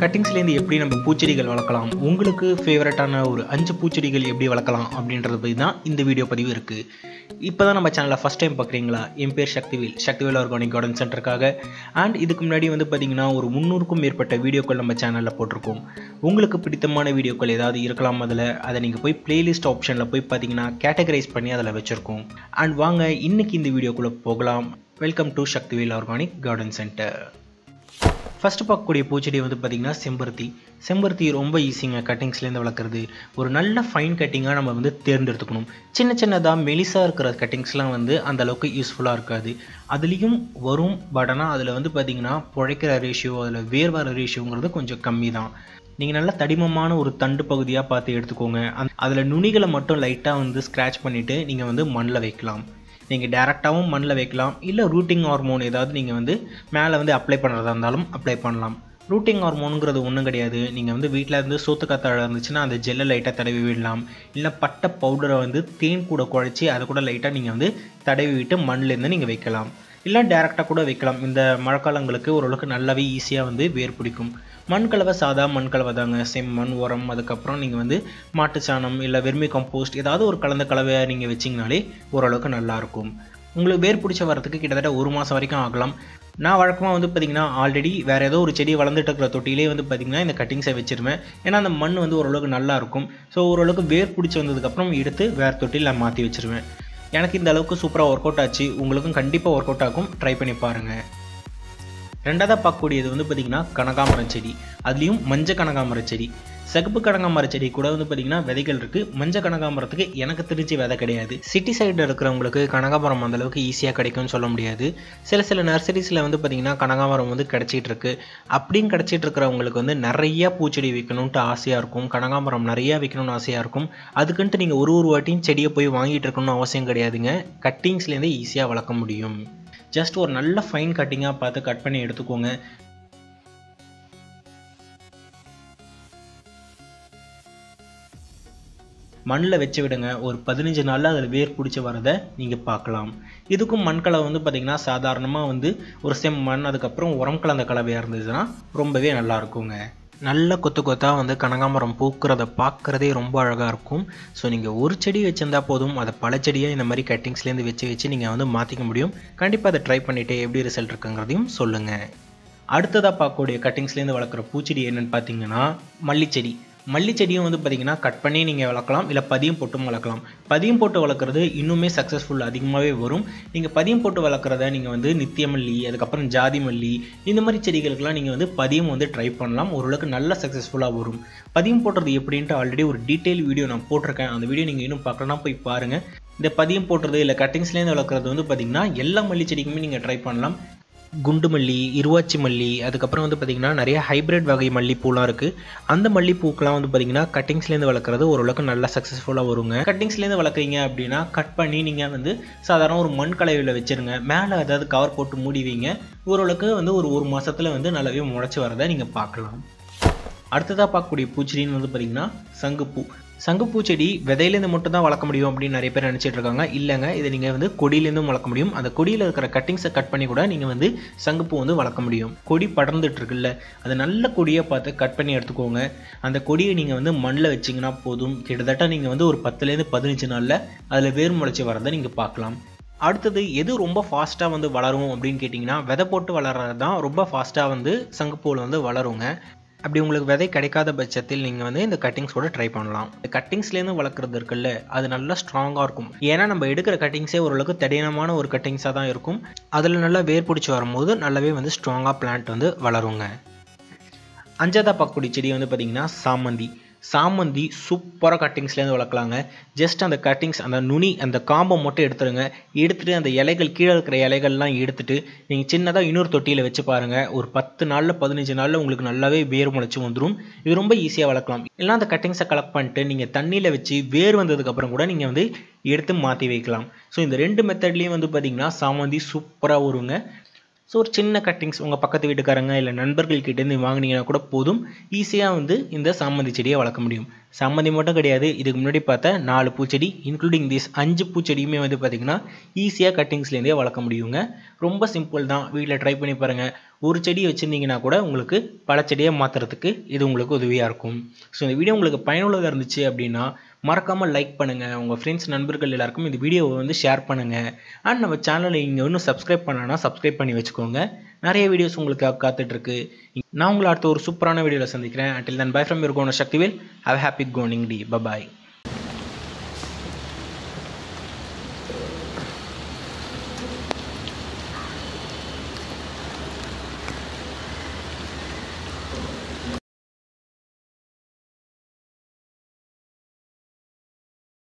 கட்டிங்ஸ்லேருந்து எப்படி நம்ம பூச்செடிகள் வளர்க்கலாம், உங்களுக்கு ஃபேவரட்டான ஒரு 5 பூச்செடிகள் எப்படி வளர்க்கலாம் அப்படின்றத பற்றி தான் இந்த வீடியோ பதிவு இருக்குது. இப்போ தான் நம்ம சேனலை ஃபஸ்ட் டைம் பார்க்குறீங்களா? என் பேர் சக்திவேல் ஆர்கானிக் கார்டன் சென்டருக்காக. அண்ட் இதுக்கு முன்னாடி வந்து பார்த்திங்கன்னா ஒரு 300க்கும் மேற்பட்ட வீடியோக்கள் நம்ம சேனலில் போட்டிருக்கோம். உங்களுக்கு பிடித்தமான வீடியோக்கள் ஏதாவது இருக்கலாம், அதை நீங்கள் போய் பிளேலிஸ்ட் ஆப்ஷனில் போய் பார்த்தீங்கன்னா கேட்டகரைஸ் பண்ணி அதில் வச்சுருக்கோம். அண்ட் வாங்க இன்றைக்கி இந்த வீடியோக்குள்ளே போகலாம். Welcome to Sakthivel organic garden centre. First பார்க்கக்கூடிய பூச்செடி வந்து பார்த்திங்கன்னா செம்பருத்தி ரொம்ப ஈஸிங்க கட்டிங்ஸ்லேருந்து வளர்க்குறது. ஒரு நல்ல ஃபைன் கட்டிங்காக நம்ம வந்து தேர்ந்தெடுத்துக்கணும். சின்னதாக மெலிசாக இருக்கிற கட்டிங்ஸ்லாம் வந்து அந்தளவுக்கு யூஸ்ஃபுல்லாக இருக்காது. அதுலேயும் வரும், பட் ஆனால் அதில் வந்து பார்த்திங்கன்னா பிழைக்கிற ரேஷியோ, அதில் வேர் வர ரேஷியோங்கிறது கொஞ்சம் கம்மி தான். நீங்கள் நல்லா தடிமமான ஒரு தண்டு பகுதியாக பார்த்து எடுத்துக்கோங்க. அதில் நுனிகளை மட்டும் லைட்டாக வந்து ஸ்க்ராட்ச் பண்ணிவிட்டு நீங்கள் வந்து மண்ணில் வைக்கலாம். நீங்கள் டேரெக்டாகவும் மண்ணில் வைக்கலாம், இல்லை ரூட்டிங் ஹார்மோன் ஏதாவது நீங்கள் வந்து மேலே வந்து அப்ளை பண்ணுறதா இருந்தாலும் அப்ளை பண்ணலாம். ரூட்டிங் ஹார்மோனுங்கிறது ஒன்றும் கிடையாது. நீங்கள் வந்து வீட்டில் இருந்து சோத்து கத்தாழை இருந்துச்சுன்னா அந்த ஜெல்லை லைட்டாக தடவி விடலாம். இல்லை பட்டை பவுடரை வந்து தேன் கூட குழைச்சி அதை கூட லைட்டாக நீங்கள் வந்து தடவி விட்டு மண்ணிலேருந்து நீங்கள் வைக்கலாம். இல்லை டேரெக்டாக கூட வைக்கலாம். இந்த மழைக்காலங்களுக்கு ஓரளவுக்கு நல்லாவே ஈஸியாக வந்து வேர் பிடிக்கும். மண்கலவை சாதா மண்கலவை தாங்க. செம்மண், உரம், அதுக்கப்புறம் நீங்கள் வந்து மாட்டுச்சாணம் இல்லை வெர்மி கம்போஸ்ட் ஏதாவது ஒரு கலந்த கலவையாக நீங்கள் வச்சிங்கனாலே ஓரளவுக்கு நல்லாயிருக்கும். உங்களுக்கு வேர் பிடிச்ச வரத்துக்கு கிட்டத்தட்ட 1 மாதம் வரைக்கும் ஆகலாம். நான் வழக்கமாக வந்து பார்த்திங்கன்னா ஆல்ரெடி வேறு ஏதோ ஒரு செடி வளர்ந்துட்டு இருக்கிற தொட்டிலே வந்து பார்த்திங்கன்னா இந்த கட்டிங்ஸை வச்சுருவேன். ஏன்னா அந்த மண் வந்து ஓரளவுக்கு நல்லாயிருக்கும். ஸோ ஓரளவுக்கு வேர் பிடிச்சி வந்ததுக்கப்புறம் எடுத்து வேறு தொட்டியில் நான் மாற்றி வச்சுருவேன். எனக்கு இந்த அளவுக்கு சூப்பராக ஒர்க் அவுட் ஆச்சு. உங்களுக்கும் கண்டிப்பாக ஒர்க் அவுட் ஆகும். ட்ரை பண்ணி பாருங்கள். ரெண்டாவதாக பார்க்கக்கூடியது வந்து பார்த்திங்கன்னா கனகாமரம் செடி. அதுலேயும் மஞ்சள் கனகாமரம் செடி. சிகப்பு கனகாமர செடி கூட வந்து பார்த்திங்கன்னா விதைகள் இருக்குது. மஞ்சள் கனகாமரத்துக்கு எனக்கு தெரிஞ்சு விதை கிடையாது. சிட்டி சைடில் இருக்கிறவங்களுக்கு கனகாமரம் அந்தளவுக்கு ஈஸியாக கிடைக்கும்னு சொல்ல முடியாது. சில நர்சரிஸில் வந்து பார்த்திங்கன்னா கனகாமரம் வந்து கிடச்சிட்டு இருக்கு. அப்படின்னு கிடச்சிட்டு இருக்கிறவங்களுக்கு வந்து நிறையா பூச்செடி வைக்கணுன்ட்டு ஆசையாக இருக்கும். கனகாமரம் நிறையா வைக்கணும்னு ஆசையாக இருக்கும். அதுக்குன்ட்டு நீங்கள் ஒரு வாட்டியும் செடியை போய் வாங்கிட்டு இருக்கணும்னு அவசியம் கிடையாதுங்க. கட்டிங்ஸ்லேருந்து ஈஸியாக வளர்க்க முடியும். ஜஸ்ட் ஒரு நல்ல ஃபைன் கட்டிங்காக பார்த்து கட் பண்ணி எடுத்துக்கோங்க. மண்ணில் வச்சு விடுங்க. ஒரு 15 நாளில் அதில் வேர் பிடிச்சி வரதை நீங்கள் பார்க்கலாம். இதுக்கும் மண் கலவை வந்து பார்த்திங்கன்னா சாதாரணமாக வந்து ஒரு செம்மண், அதுக்கப்புறம் உரம் கலந்த கலவையாக இருந்ததுன்னா ரொம்பவே நல்லா இருக்குங்க. நல்ல கொத்தாக வந்து கனகாமரம் பூக்கிறத பார்க்குறதே ரொம்ப அழகாக இருக்கும். ஸோ நீங்கள் ஒரு செடி வச்சுருந்தா போதும், அதை பல செடியாக இந்த மாதிரி கட்டிங்ஸ்லேருந்து வச்சு நீங்கள் வந்து மாற்றிக்க முடியும். கண்டிப்பாக அதை ட்ரை பண்ணிவிட்டு எப்படி ரிசல்ட் இருக்குங்கிறதையும் சொல்லுங்கள். அடுத்ததாக பார்க்கக்கூடிய கட்டிங்ஸ்லேருந்து வளர்க்குற பூச்செடி என்னென்னு பார்த்தீங்கன்னா மல்லிச்செடியும் வந்து பார்த்திங்கன்னா கட் பண்ணி நீங்கள் வளர்க்கலாம், இல்லை பதியம் போட்டும் வளர்க்கலாம். பதியம் போட்டு வளர்க்குறது இன்னுமே சக்ஸஸ்ஃபுல் அதிகமாகவே வரும். நீங்கள் பதியம் போட்டு வளர்க்குறத நீங்கள் வந்து நித்திய மல்லி, அதுக்கப்புறம் ஜாதி மல்லி, இந்த மாதிரி செடிகளுக்கெல்லாம் நீங்கள் வந்து பதியம் வந்து ட்ரை பண்ணலாம். ஓரளவுக்கு நல்ல சக்ஸஸ்ஃபுல்லாக வரும். பதியம் போடுறது எப்படின்ட்டு ஆல்ரெடி ஒரு டீட்டெயில் வீடியோ நான் போட்டிருக்கேன். அந்த வீடியோ நீங்கள் இன்னும் பார்க்கலன்னா போய் பாருங்கள். இந்த பதியம் போடுறது இல்லை கட்டிங்ஸ்லேருந்து வளர்க்குறது வந்து பார்த்திங்கன்னா எல்லா மல்லி செடிக்குமே நீங்கள் ட்ரை பண்ணலாம். குண்டு மல்லி, இருவாச்சி மல்லி, அதுக்கப்புறம் வந்து பார்த்திங்கன்னா நிறைய ஹைப்ரிட் வகை மல்லிப்பூலாம் இருக்குது. அந்த மல்லிப்பூக்கெலாம் வந்து பார்த்திங்கன்னா கட்டிங்ஸ்லேருந்து வளர்க்குறது ஓரளவுக்கு நல்லா சக்ஸஸ்ஃபுல்லாக வருங்க. கட்டிங்ஸ்லேருந்து வளர்க்குறீங்க அப்படின்னா கட் பண்ணி நீங்கள் வந்து சாதாரண ஒரு மண் கலவையில் வச்சுருங்க. மேலே ஏதாவது கவர் போட்டு மூடி வைங்க. ஓரளவுக்கு வந்து ஒரு மாதத்தில் வந்து நல்லாவே முளைச்சி வரதை நீங்கள் பார்க்கலாம். அடுத்ததாக பார்க்கக்கூடிய பூச்செடின்னு வந்து பார்த்திங்கன்னா சங்குப்பூ செடி விதையிலேருந்து மட்டும் தான் வளர்க்க முடியும் அப்படின்னு நிறைய பேர் நினச்சிட்டு இருக்காங்க. இல்லைங்க, இதை நீங்கள் வந்து கொடியிலேருந்தும் வளர்க்க முடியும். அந்த கொடியில் இருக்கிற கட்டிங்ஸை கட் பண்ணி கூட நீங்கள் வந்து சங்குப்பூ வந்து வளர்க்க முடியும். கொடி படர்ந்துட்டு இருக்குல்ல, அது நல்ல கொடியை பார்த்து கட் பண்ணி எடுத்துக்கோங்க. அந்த கொடியை நீங்கள் வந்து மண்ணில் வச்சிங்கன்னா போதும். கிட்டத்தட்ட நீங்கள் வந்து ஒரு 10லேருந்து 15 நாளில் அதில் வேர் முளைச்சி வரதை நீங்கள் பார்க்கலாம். அடுத்தது எது ரொம்ப ஃபாஸ்ட்டாக வந்து வளரும் அப்படின்னு கேட்டிங்கன்னா, விதை போட்டு வளர்கிறது தான் ரொம்ப ஃபாஸ்ட்டாக வந்து சங்குப்பூவில் வந்து வளருங்க. அப்படி உங்களுக்கு விதை கிடைக்காத பட்சத்தில் நீங்கள் வந்து இந்த கட்டிங்ஸ் கூட ட்ரை பண்ணலாம். இந்த கட்டிங்ஸ்லேருந்து வளர்க்குறது இருக்குல்ல, அது நல்லா ஸ்ட்ராங்காக இருக்கும். ஏன்னா நம்ம எடுக்கிற கட்டிங்ஸே ஓரளவுக்கு தடினமான ஒரு கட்டிங்ஸாக தான் இருக்கும். அதில் நல்லா வேர் பிடிச்சி வரும்போது நல்லாவே வந்து ஸ்ட்ராங்காக பிளான்ட் வந்து வளருங்க. அஞ்சாவதாக பார்க்கக்கூடிய செடி வந்து பார்த்திங்கன்னா சாமந்தி சூப்பராக கட்டிங்ஸ்லேருந்து வளர்க்கலாங்க. ஜஸ்ட் அந்த கட்டிங்ஸ், அந்த நுனி, அந்த காம்பை மட்டும் எடுத்துகிட்டு அந்த இலைகள், கீழே இருக்கிற இலைகள்லாம் எடுத்துகிட்டு நீங்கள் சின்னதாக இன்னொரு தொட்டியில் வச்சு பாருங்கள். ஒரு 10 நாளில் 15 நாளில் உங்களுக்கு நல்லாவே வேர் முளைச்சி வந்துடும். இது ரொம்ப ஈஸியாக வளர்க்கலாம். இல்லைனா அந்த கட்டிங்ஸை கலெக்ட் பண்ணிட்டு நீங்கள் தண்ணியில் வச்சு வேர் வந்ததுக்கப்புறம் கூட நீங்கள் வந்து எடுத்து மாற்றி வைக்கலாம். ஸோ இந்த 2 மெத்தட்லேயும் வந்து பார்த்திங்கன்னா சாமந்தி சூப்பராக வருங்க. ஸோ ஒரு சின்ன கட்டிங்ஸ் உங்கள் பக்கத்து வீட்டுக்காரங்க இல்லை நண்பர்கள் கிட்டேருந்து வாங்கினீங்கன்னா கூட போதும், ஈஸியாக வந்து இந்த சாமந்தி செடியை வளர்க்க முடியும். சாமந்தி மட்டும் கிடையாது, இதுக்கு முன்னாடி பார்த்த 4 பூச்செடி இன்க்ளூடிங் திஸ் 5 பூச்செடியுமே வந்து பார்த்திங்கன்னா ஈஸியாக கட்டிங்ஸ்லேருந்தே வளர்க்க முடியுங்க. ரொம்ப சிம்பிள் தான், வீட்டில் ட்ரை பண்ணி பாருங்கள். ஒரு செடி வச்சுருந்தீங்கன்னா கூட உங்களுக்கு பல செடியை மாற்றுறதுக்கு இது உங்களுக்கு உதவியாக இருக்கும். ஸோ இந்த வீடியோ உங்களுக்கு பயனுள்ளதாக இருந்துச்சு அப்படின்னா மறக்காமல் லைக் பண்ணுங்கள், உங்கள் ஃப்ரெண்ட்ஸ் நண்பர்கள் எல்லாருக்கும் இந்த வீடியோவை வந்து ஷேர் பண்ணுங்கள். அண்ட் நம்ம சேனலை இங்கே இன்னும் சப்ஸ்கிரைப் பண்ணனா சப்ஸ்கிரைப் பண்ணி வச்சுக்கோங்க. நிறைய வீடியோஸ் உங்களுக்கு காத்துட்ருக்கு. நான் உங்களை அடுத்த ஒரு சூப்பரான வீடியோவில் சந்திக்கிறேன். Until then, bye from your Sakthivel. Have a happy gardening day. Bye bye.